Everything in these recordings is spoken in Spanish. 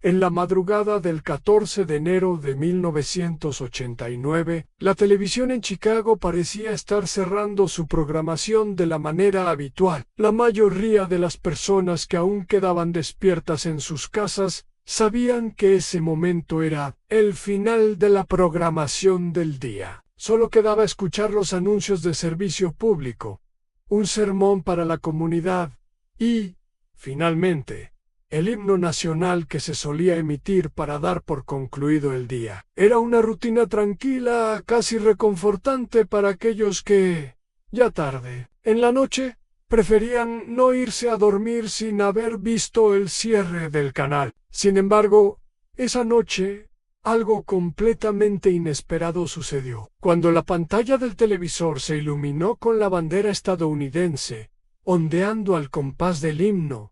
En la madrugada del 14 de enero de 1989, la televisión en Chicago parecía estar cerrando su programación de la manera habitual. La mayoría de las personas que aún quedaban despiertas en sus casas sabían que ese momento era el final de la programación del día. Solo quedaba escuchar los anuncios de servicio público, un sermón para la comunidad y, finalmente, el himno nacional que se solía emitir para dar por concluido el día. Era una rutina tranquila, casi reconfortante para aquellos que, ya tarde, en la noche, preferían no irse a dormir sin haber visto el cierre del canal. Sin embargo, esa noche, algo completamente inesperado sucedió. Cuando la pantalla del televisor se iluminó con la bandera estadounidense, ondeando al compás del himno,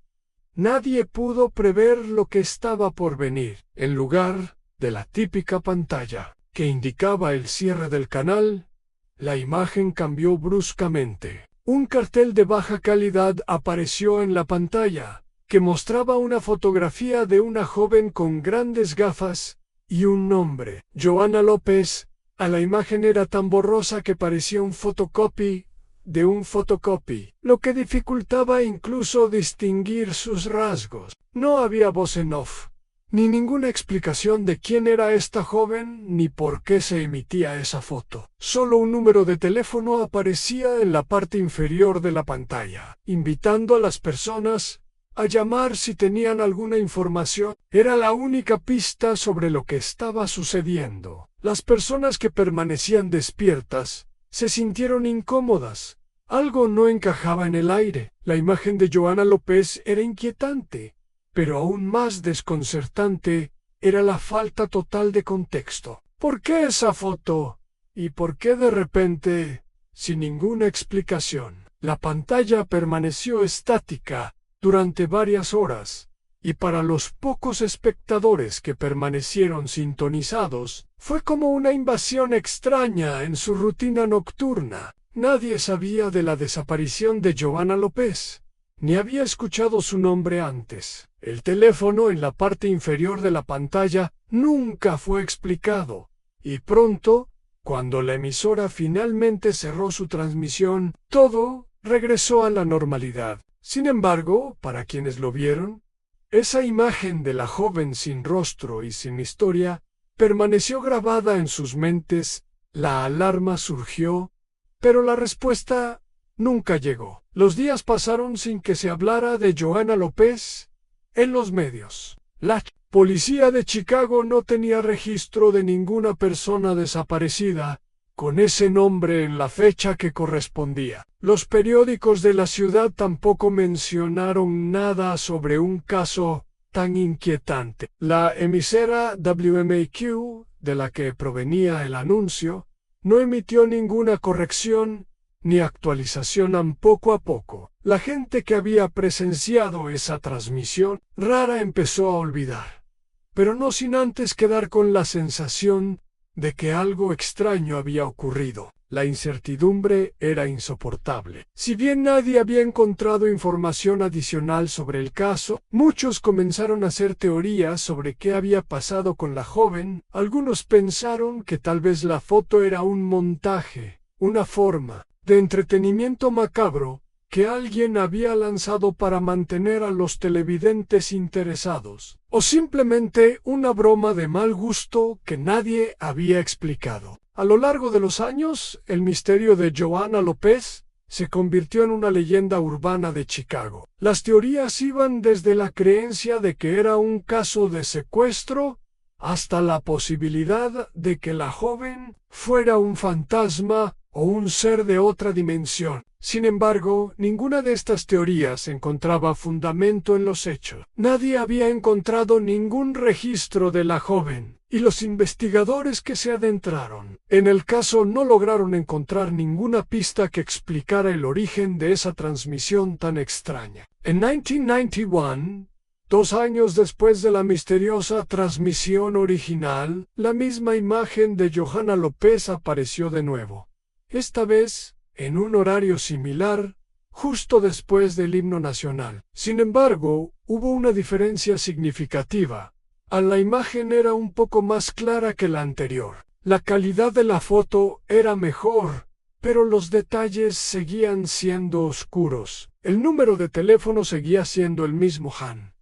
nadie pudo prever lo que estaba por venir. En lugar de la típica pantalla que indicaba el cierre del canal, la imagen cambió bruscamente. Un cartel de baja calidad apareció en la pantalla, que mostraba una fotografía de una joven con grandes gafas y un nombre, Johanna López. A la imagen era tan borrosa que parecía un photocopy de un photocopy, lo que dificultaba incluso distinguir sus rasgos. No había voz en off, ni ninguna explicación de quién era esta joven ni por qué se emitía esa foto. Solo un número de teléfono aparecía en la parte inferior de la pantalla, invitando a las personas a llamar si tenían alguna información. Era la única pista sobre lo que estaba sucediendo. Las personas que permanecían despiertas se sintieron incómodas. Algo no encajaba en el aire. La imagen de Johanna López era inquietante, pero aún más desconcertante era la falta total de contexto. ¿Por qué esa foto? ¿Y por qué de repente, sin ninguna explicación? La pantalla permaneció estática durante varias horas, y para los pocos espectadores que permanecieron sintonizados, fue como una invasión extraña en su rutina nocturna. Nadie sabía de la desaparición de Johanna López, ni había escuchado su nombre antes. El teléfono en la parte inferior de la pantalla nunca fue explicado, y pronto, cuando la emisora finalmente cerró su transmisión, todo regresó a la normalidad. Sin embargo, para quienes lo vieron, esa imagen de la joven sin rostro y sin historia permaneció grabada en sus mentes. La alarma surgió, pero la respuesta nunca llegó. Los días pasaron sin que se hablara de Johanna López en los medios. La policía de Chicago no tenía registro de ninguna persona desaparecida con ese nombre en la fecha que correspondía. Los periódicos de la ciudad tampoco mencionaron nada sobre un caso tan inquietante. La emisora WMAQ, de la que provenía el anuncio, no emitió ninguna corrección ni actualización. Poco a poco, la gente que había presenciado esa transmisión rara empezó a olvidar, pero no sin antes quedar con la sensación de que algo extraño había ocurrido. La incertidumbre era insoportable. Si bien nadie había encontrado información adicional sobre el caso, muchos comenzaron a hacer teorías sobre qué había pasado con la joven. Algunos pensaron que tal vez la foto era un montaje, una forma de entretenimiento macabro que alguien había lanzado para mantener a los televidentes interesados, o simplemente una broma de mal gusto que nadie había explicado. A lo largo de los años, el misterio de Johanna López se convirtió en una leyenda urbana de Chicago. Las teorías iban desde la creencia de que era un caso de secuestro hasta la posibilidad de que la joven fuera un fantasma o un ser de otra dimensión. Sin embargo, ninguna de estas teorías encontraba fundamento en los hechos. Nadie había encontrado ningún registro de la joven, y los investigadores que se adentraron en el caso no lograron encontrar ninguna pista que explicara el origen de esa transmisión tan extraña. En 1991, 2 años después de la misteriosa transmisión original, la misma imagen de Johanna López apareció de nuevo. Esta vez, en un horario similar, justo después del himno nacional. Sin embargo, hubo una diferencia significativa. La imagen era un poco más clara que la anterior. La calidad de la foto era mejor, pero los detalles seguían siendo oscuros. El número de teléfono seguía siendo el mismo Han.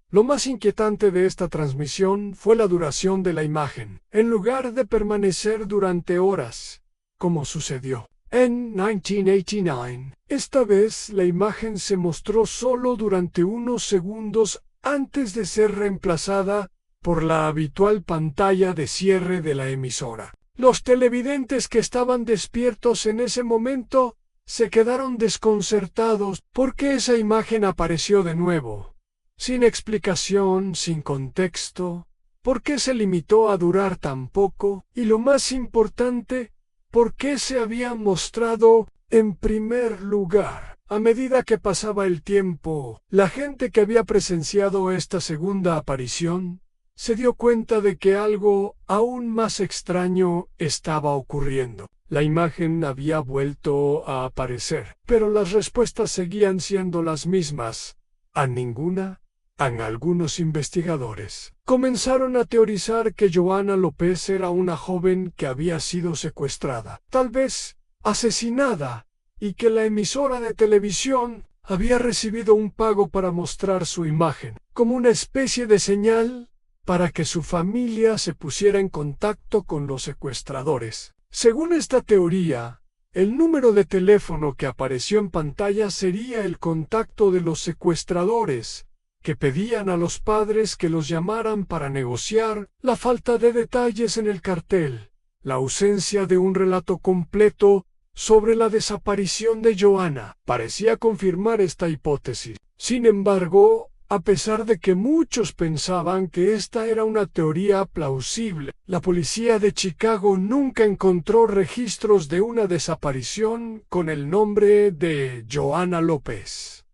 Lo más inquietante de esta transmisión fue la duración de la imagen. En lugar de permanecer durante horas, como sucedió en 1989, esta vez la imagen se mostró solo durante unos segundos antes de ser reemplazada por la habitual pantalla de cierre de la emisora. Los televidentes que estaban despiertos en ese momento se quedaron desconcertados porque esa imagen apareció de nuevo. Sin explicación, sin contexto, ¿por qué se limitó a durar tan poco? Y lo más importante, ¿por qué se había mostrado en primer lugar? A medida que pasaba el tiempo, la gente que había presenciado esta segunda aparición se dio cuenta de que algo aún más extraño estaba ocurriendo. La imagen había vuelto a aparecer, pero las respuestas seguían siendo las mismas. A ninguna. Algunos investigadores comenzaron a teorizar que Johanna López era una joven que había sido secuestrada, tal vez asesinada, y que la emisora de televisión había recibido un pago para mostrar su imagen, como una especie de señal para que su familia se pusiera en contacto con los secuestradores. Según esta teoría, el número de teléfono que apareció en pantalla sería el contacto de los secuestradores, que pedían a los padres que los llamaran para negociar. La falta de detalles en el cartel, la ausencia de un relato completo sobre la desaparición de Johanna, parecía confirmar esta hipótesis. Sin embargo, a pesar de que muchos pensaban que esta era una teoría plausible, la policía de Chicago nunca encontró registros de una desaparición con el nombre de Johanna López.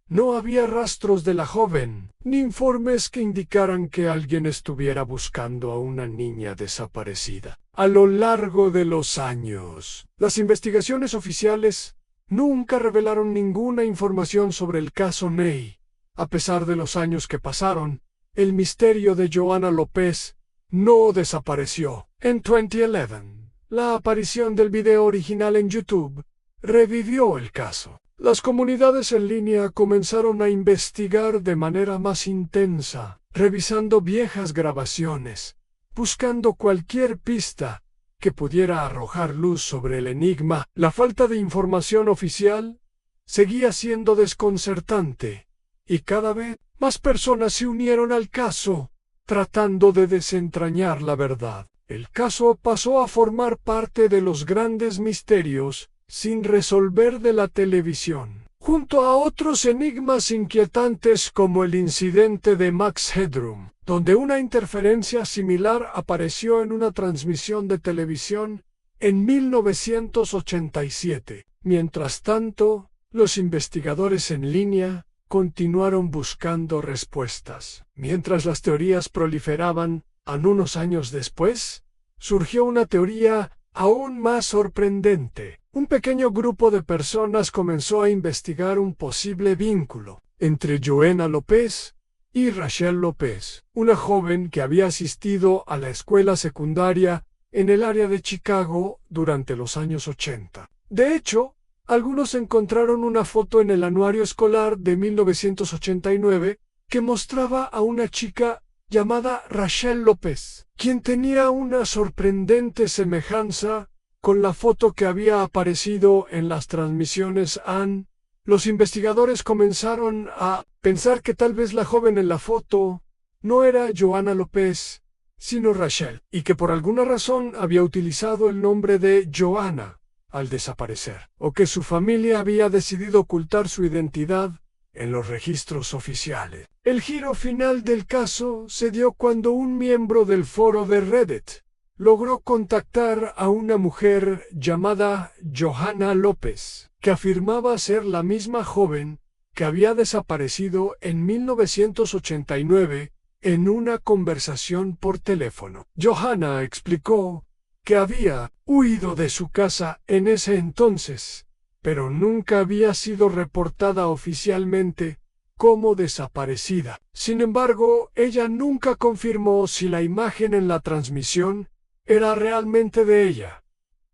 No había rastros de la joven, ni informes que indicaran que alguien estuviera buscando a una niña desaparecida. A lo largo de los años, las investigaciones oficiales nunca revelaron ninguna información sobre el caso Ney. A pesar de los años que pasaron, el misterio de Johanna López no desapareció. En 2011, la aparición del video original en YouTube revivió el caso. Las comunidades en línea comenzaron a investigar de manera más intensa, revisando viejas grabaciones, buscando cualquier pista que pudiera arrojar luz sobre el enigma. La falta de información oficial seguía siendo desconcertante, y cada vez más personas se unieron al caso, tratando de desentrañar la verdad. El caso pasó a formar parte de los grandes misterios sin resolver de la televisión, junto a otros enigmas inquietantes como el incidente de Max Headroom, donde una interferencia similar apareció en una transmisión de televisión en 1987. Mientras tanto, los investigadores en línea continuaron buscando respuestas. Mientras las teorías proliferaban, unos años después, surgió una teoría aún más sorprendente. Un pequeño grupo de personas comenzó a investigar un posible vínculo entre Johanna López y Rachel López, una joven que había asistido a la escuela secundaria en el área de Chicago durante los años 80. De hecho, algunos encontraron una foto en el anuario escolar de 1989 que mostraba a una chica llamada Rachel López, quien tenía una sorprendente semejanza con la foto que había aparecido en las transmisiones AN. Los investigadores comenzaron a pensar que tal vez la joven en la foto no era Johanna López, sino Rachel, y que por alguna razón había utilizado el nombre de Johanna al desaparecer, o que su familia había decidido ocultar su identidad en los registros oficiales. El giro final del caso se dio cuando un miembro del foro de Reddit logró contactar a una mujer llamada Johanna López, que afirmaba ser la misma joven que había desaparecido en 1989 en una conversación por teléfono. Johanna explicó que había huido de su casa en ese entonces, pero nunca había sido reportada oficialmente como desaparecida. Sin embargo, ella nunca confirmó si la imagen en la transmisión era realmente de ella.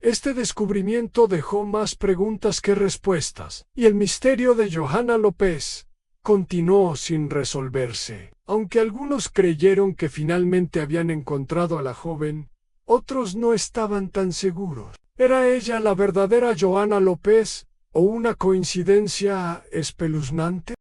Este descubrimiento dejó más preguntas que respuestas, y el misterio de Johanna López continuó sin resolverse. Aunque algunos creyeron que finalmente habían encontrado a la joven, otros no estaban tan seguros. ¿Era ella la verdadera Johanna López o una coincidencia espeluznante?